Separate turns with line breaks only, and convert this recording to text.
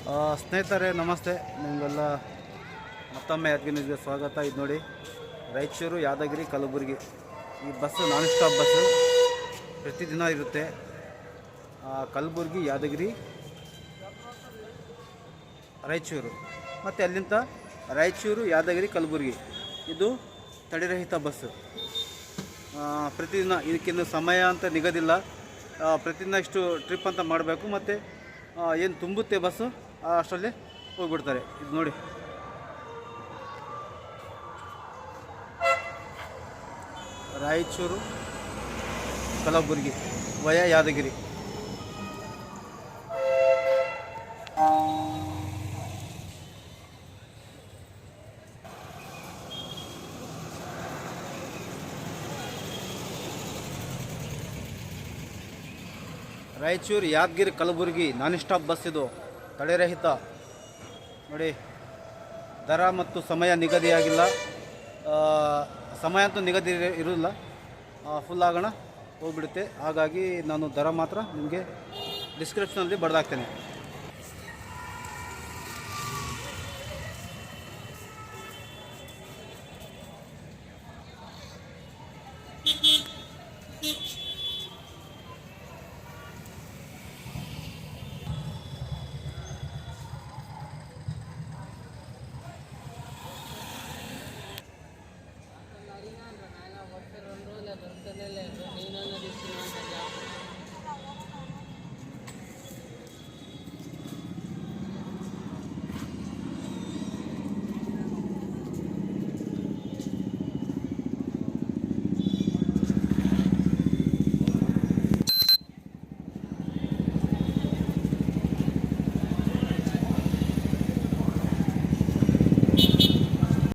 ಸ್ನೇಹಿತರೆ ನಮಸ್ತೆ, ನಿಮಗೆಲ್ಲ ಮತ್ತೊಮ್ಮೆ ಯಾದಗಿರಿ ನ್ಯೂಸ್ಗೆ ಸ್ವಾಗತ. ಇದು ನೋಡಿ, ರಾಯಚೂರು, ಯಾದಗಿರಿ, ಕಲಬುರಗಿ ಈ ಬಸ್ಸು ನಾನ್ ಸ್ಟಾಪ್ ಬಸ್ಸು ಪ್ರತಿದಿನ ಇರುತ್ತೆ. ಕಲಬುರಗಿ, ಯಾದಗಿರಿ, ರಾಯಚೂರು ಮತ್ತು ಅಲ್ಲಿಂದ ರಾಯಚೂರು, ಯಾದಗಿರಿ, ಕಲಬುರಗಿ ಇದು ತಡೆರಹಿತ ಬಸ್ಸು. ಪ್ರತಿದಿನ ಇದಕ್ಕಿನ್ನು ಸಮಯ ಅಂತ ನಿಗದಿಲ್ಲ. ಪ್ರತಿದಿನ ಇಷ್ಟು ಟ್ರಿಪ್ ಅಂತ ಮಾಡಬೇಕು. ಮತ್ತು ಏನು ತುಂಬುತ್ತೆ ಬಸ್ಸು ಅಷ್ಟರಲ್ಲೇ ಹೋಗ್ಬಿಡ್ತಾರೆ. ಇದು ನೋಡಿ, Raichur, Kalaburagi via Yadgir. Raichur, Yadgir, Kalaburagi non stop bus ಇದು, ತಡೆರಹಿತ. ನೋಡಿ, ದರ ಮತ್ತು ಸಮಯ ನಿಗದಿಯಾಗಿಲ್ಲ. ಸಮಯ ಅಂತೂ ನಿಗದಿ ಇರೋಲ್ಲ, ಫುಲ್ ಆಗೋಣ ಹೋಗ್ಬಿಡುತ್ತೆ. ಹಾಗಾಗಿ ನಾನು ದರ ಮಾತ್ರ ನಿಮಗೆ ಡಿಸ್ಕ್ರಿಪ್ಷನಲ್ಲಿ ಬರೆದಾಕ್ತೇನೆ.